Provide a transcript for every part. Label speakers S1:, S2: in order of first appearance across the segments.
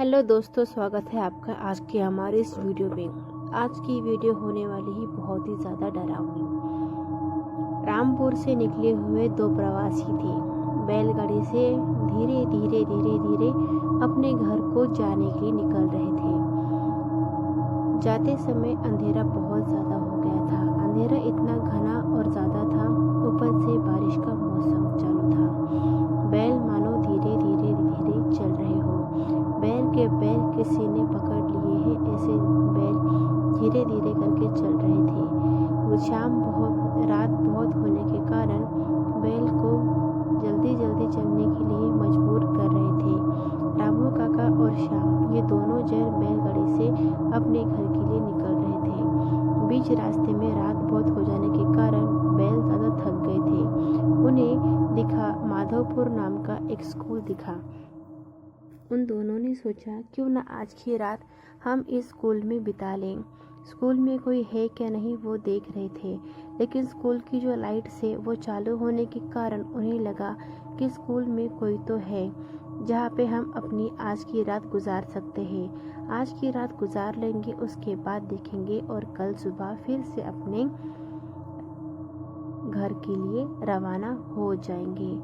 S1: Hello दोस्तों, स्वागत है आपका आज की हमारे इस वीडियो में। आज की वीडियो होने वाली ही बहुत ही ज़्यादा डरावनी। रामपुर से निकले हुए दो प्रवासी थे। बैलगाड़ी से धीरे धीरे धीरे धीरे अपने घर को जाने के लिए निकल रहे थे। जाते समय अंधेरा बहुत ज़्यादा हो गया था। अंधेरा इतना घना और ज़्यादा था, ऊपर से बारिश का मौसम चालू था। बैल मानो धीरे धीरे धीरे चल रहे हो। बैल के पैर किसी ने पकड़ लिए हैं, ऐसे बैल धीरे धीरे करके चल रहे थे। रात बहुत होने के कारण बैल को जल्दी जल्दी चलने के लिए मजबूर कर रहे थे। रामू काका और श्याम ये दोनों जन बैलगाड़ी से अपने घर के लिए निकल रहे थे। बीच रास्ते में रात बहुत हो जाने के कारण बैल ज़्यादा थक गए थे। उन्हें दिखा माधवपुर नाम का एक स्कूल दिखा। उन दोनों ने सोचा क्यों ना आज की रात हम इस स्कूल में बिता लें। स्कूल में कोई है क्या नहीं वो देख रहे थे, लेकिन स्कूल की जो लाइट्स है वो चालू होने के कारण उन्हें लगा कि स्कूल में कोई तो है जहाँ पे हम अपनी आज की रात गुजार सकते हैं। आज की रात गुजार लेंगे, उसके बाद देखेंगे और कल सुबह फिर से अपने घर के लिए रवाना हो जाएंगे।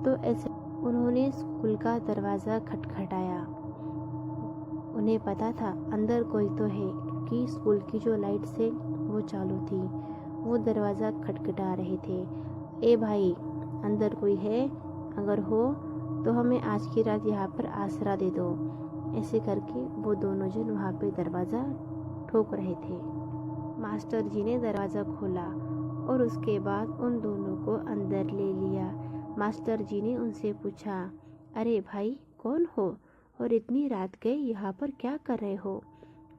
S1: तो ऐसे उन्होंने स्कूल का दरवाज़ा खटखटाया। उन्हें पता था अंदर कोई तो है, कि स्कूल की जो लाइट्स है वो चालू थी। वो दरवाज़ा खटखटा रहे थे। ए भाई, अंदर कोई है? अगर हो तो हमें आज की रात यहाँ पर आसरा दे दो। ऐसे करके वो दोनों जन वहाँ पे दरवाज़ा ठोक रहे थे। मास्टर जी ने दरवाज़ा खोला और उसके बाद उन दोनों को अंदर ले लिया। मास्टर जी ने उनसे पूछा, अरे भाई कौन हो और इतनी रात गए यहाँ पर क्या कर रहे हो?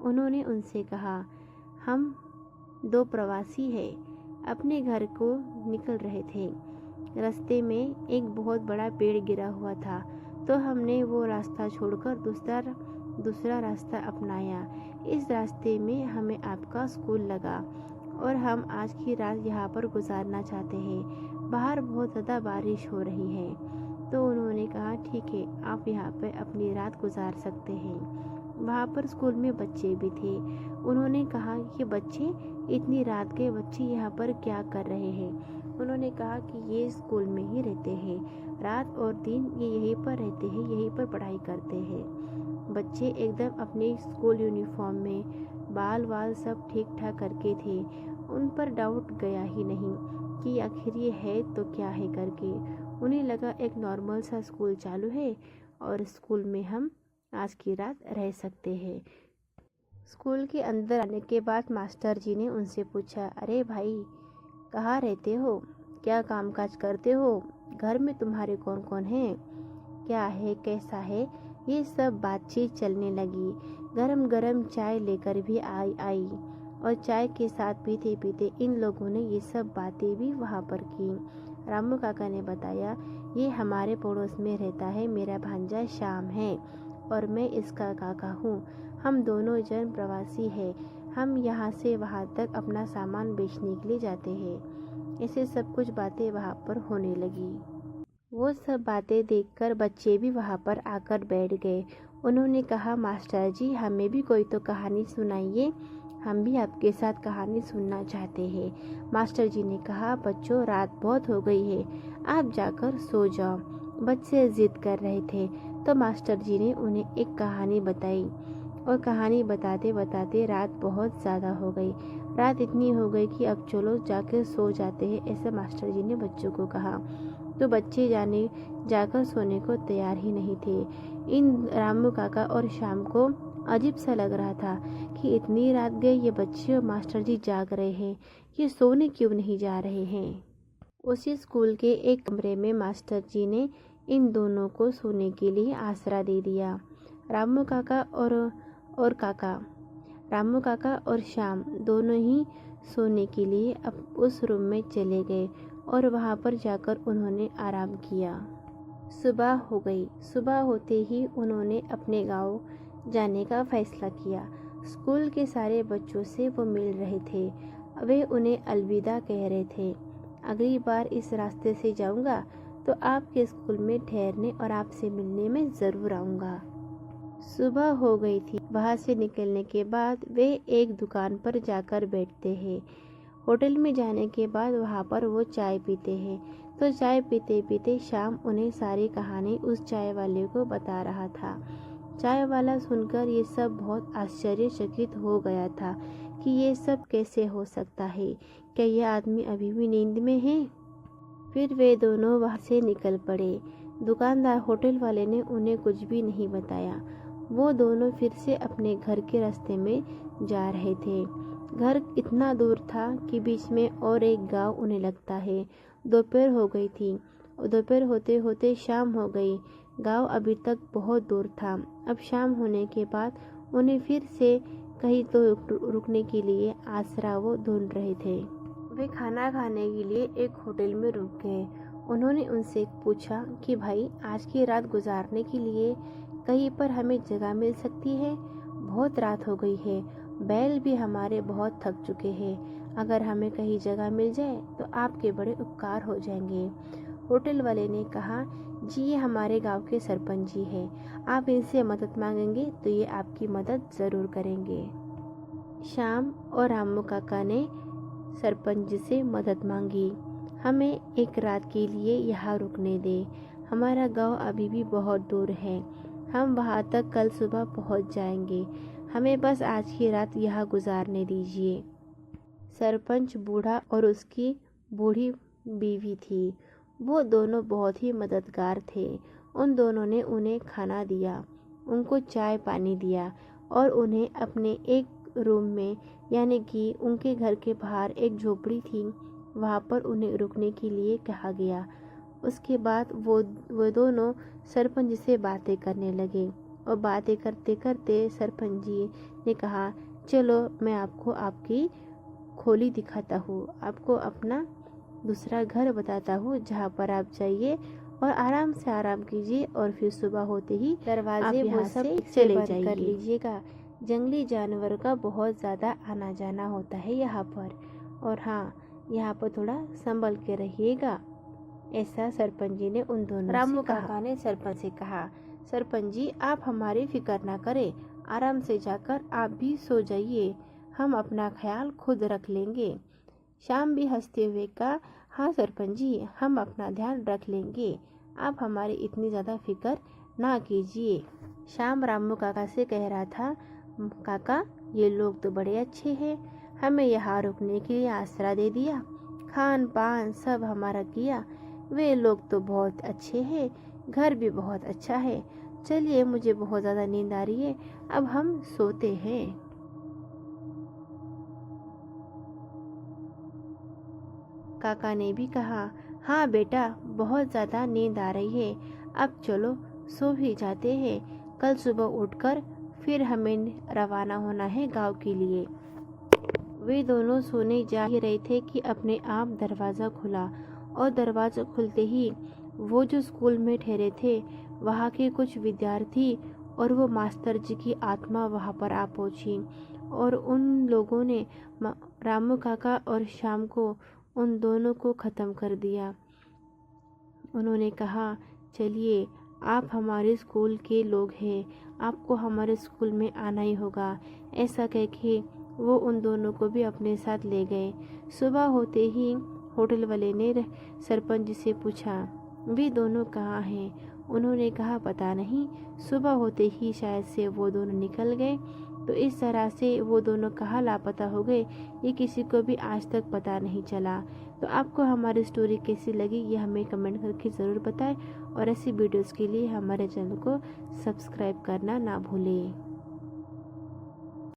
S1: उन्होंने उनसे कहा, हम दो प्रवासी हैं, अपने घर को निकल रहे थे। रास्ते में एक बहुत बड़ा पेड़ गिरा हुआ था, तो हमने वो रास्ता छोड़कर दूसरा रास्ता अपनाया। इस रास्ते में हमें आपका स्कूल लगा और हम आज की रात यहाँ पर गुजारना चाहते हैं। बाहर बहुत ज़्यादा बारिश हो रही है। तो उन्होंने कहा, ठीक है, आप यहाँ पर अपनी रात गुजार सकते हैं। वहाँ पर स्कूल में बच्चे भी थे। उन्होंने कहा कि बच्चे, इतनी रात के बच्चे यहाँ पर क्या कर रहे हैं? उन्होंने कहा कि ये स्कूल में ही रहते हैं, रात और दिन ये यहीं पर रहते हैं, यहीं पर पढ़ाई करते हैं। बच्चे एकदम अपने स्कूल यूनिफॉर्म में, बाल सब ठीक ठाक करके थे। उन पर डाउट गया ही नहीं कि आखिर ये है तो क्या है करके। उन्हें लगा एक नॉर्मल सा स्कूल चालू है और स्कूल में हम आज की रात रह सकते हैं। स्कूल के अंदर आने के बाद मास्टर जी ने उनसे पूछा, अरे भाई कहाँ रहते हो, क्या कामकाज करते हो, घर में तुम्हारे कौन कौन हैं, क्या है, कैसा है? ये सब बातचीत चलने लगी। गरम गरम चाय लेकर भी आई और चाय के साथ पीते पीते इन लोगों ने ये सब बातें भी वहाँ पर की। रामू काका ने बताया, ये हमारे पड़ोस में रहता है, मेरा भांजा श्याम है और मैं इसका काका हूँ। हम दोनों जन प्रवासी हैं। हम यहाँ से वहाँ तक अपना सामान बेचने के लिए जाते हैं। ऐसे सब कुछ बातें वहाँ पर होने लगी। वो सब बातें देखकर बच्चे भी वहाँ पर आकर बैठ गए। उन्होंने कहा, मास्टर जी हमें भी कोई तो कहानी सुनाइए, हम भी आपके साथ कहानी सुनना चाहते हैं। मास्टर जी ने कहा, बच्चों रात बहुत हो गई है, आप जाकर सो जाओ। बच्चे जिद कर रहे थे तो मास्टर जी ने उन्हें एक कहानी बताई और कहानी बताते बताते रात बहुत ज़्यादा हो गई। रात इतनी हो गई कि अब चलो जाकर सो जाते हैं, ऐसा मास्टर जी ने बच्चों को कहा। तो बच्चे जाकर सोने को तैयार ही नहीं थे। इन रामू काका और श्याम को अजीब सा लग रहा था कि इतनी रात गए, ये बच्चे और मास्टर जी जाग रहे हैं, ये सोने क्यों नहीं जा रहे हैं। उसी स्कूल के एक कमरे में मास्टर जी ने इन दोनों को सोने के लिए आसरा दे दिया। रामू काका और श्याम दोनों ही सोने के लिए अब उस रूम में चले गए और वहाँ पर जाकर उन्होंने आराम किया। सुबह हो गई। सुबह होते ही उन्होंने अपने गांव जाने का फैसला किया। स्कूल के सारे बच्चों से वो मिल रहे थे। वे उन्हें अलविदा कह रहे थे। अगली बार इस रास्ते से जाऊंगा तो आपके स्कूल में ठहरने और आपसे मिलने में ज़रूर आऊँगा। सुबह हो गई थी। वहाँ से निकलने के बाद वे एक दुकान पर जाकर बैठते हैं। होटल में जाने के बाद वहाँ पर वो चाय पीते हैं। तो चाय पीते पीते श्याम उन्हें सारी कहानी उस चाय वाले को बता रहा था। चाय वाला सुनकर ये सब बहुत आश्चर्यचकित हो गया था कि ये सब कैसे हो सकता है। क्या ये आदमी अभी भी नींद में है? फिर वे दोनों वहाँ से निकल पड़े। दुकानदार होटल वाले ने उन्हें कुछ भी नहीं बताया। वो दोनों फिर से अपने घर के रास्ते में जा रहे थे। घर इतना दूर था कि बीच में और एक गांव उन्हें लगता है। दोपहर हो गई थी। दोपहर होते होते शाम हो गई। गांव अभी तक बहुत दूर था। अब शाम होने के बाद उन्हें फिर से कहीं तो रुकने के लिए आसरा वो ढूंढ रहे थे। वे खाना खाने के लिए एक होटल में रुक गए। उन्होंने उनसे पूछा कि भाई, आज की रात गुजारने के लिए कहीं पर हमें जगह मिल सकती है? बहुत रात हो गई है, बैल भी हमारे बहुत थक चुके हैं। अगर हमें कहीं जगह मिल जाए तो आपके बड़े उपकार हो जाएंगे। होटल वाले ने कहा, जी ये हमारे गांव के सरपंच जी हैं। आप इनसे मदद मांगेंगे तो ये आपकी मदद ज़रूर करेंगे। श्याम और रामू काका ने सरपंच जी से मदद मांगी। हमें एक रात के लिए यहाँ रुकने दे। हमारा गांव अभी भी बहुत दूर है। हम वहाँ तक कल सुबह पहुँच जाएंगे। हमें बस आज की रात यहाँ गुजारने दीजिए। सरपंच बूढ़ा और उसकी बूढ़ी बीवी थी। वो दोनों बहुत ही मददगार थे। उन दोनों ने उन्हें खाना दिया, उनको चाय पानी दिया और उन्हें अपने एक रूम में, यानी कि उनके घर के बाहर एक झोपड़ी थी, वहाँ पर उन्हें रुकने के लिए कहा गया। उसके बाद वो दोनों सरपंच से बातें करने लगे और बातें करते करते सरपंच जी ने कहा, चलो मैं आपको आपकी खोली दिखाता हूँ, आपको अपना दूसरा घर बताता हूँ जहाँ पर आप जाइए और आराम से आराम कीजिए और फिर सुबह होते ही दरवाजे यहाँ से चले जाइए। कर लीजिएगा। जंगली जानवर का बहुत ज़्यादा आना जाना होता है यहाँ पर, और हाँ, यहाँ पर थोड़ा संभल के रहिएगा। ऐसा सरपंच जी ने उन दोनों रामू काका ने सरपंच से कहा, सरपंच जी आप हमारी फिक्र ना करें, आराम से जाकर आप भी सो जाइए, हम अपना ख्याल खुद रख लेंगे। श्याम भी हंसते हुए कहा, हाँ सरपंच जी, हम अपना ध्यान रख लेंगे, आप हमारी इतनी ज़्यादा फिक्र ना कीजिए। श्याम रामू काका से कह रहा था, काका ये लोग तो बड़े अच्छे हैं, हमें यहाँ रुकने के लिए आसरा दे दिया, खान पान सब हमारा किया। वे लोग तो बहुत अच्छे हैं, घर भी बहुत अच्छा है। चलिए, मुझे बहुत ज़्यादा नींद आ रही है, अब हम सोते हैं। काका ने भी कहा, हाँ बेटा, बहुत ज़्यादा नींद आ रही है, अब चलो सो ही जाते हैं। कल सुबह उठकर फिर हमें रवाना होना है गांव के लिए। वे दोनों सोने जा ही रहे थे कि अपने आप दरवाज़ा खुला और दरवाज़ा खुलते ही वो जो स्कूल में ठहरे थे वहाँ के कुछ विद्यार्थी और वो मास्टर जी की आत्मा वहाँ पर आ पहुँची और उन लोगों ने रामू काका और श्याम को, उन दोनों को ख़त्म कर दिया। उन्होंने कहा, चलिए आप हमारे स्कूल के लोग हैं, आपको हमारे स्कूल में आना ही होगा। ऐसा कह के वो उन दोनों को भी अपने साथ ले गए। सुबह होते ही होटल वाले ने सरपंच जी से पूछा, वे दोनों कहाँ हैं? उन्होंने कहा, पता नहीं, सुबह होते ही शायद से वो दोनों निकल गए। तो इस तरह से वो दोनों कहाँ लापता हो गए ये किसी को भी आज तक पता नहीं चला। तो आपको हमारी स्टोरी कैसी लगी ये हमें कमेंट करके ज़रूर बताएं और ऐसी वीडियोस के लिए हमारे चैनल को सब्सक्राइब करना ना भूलें।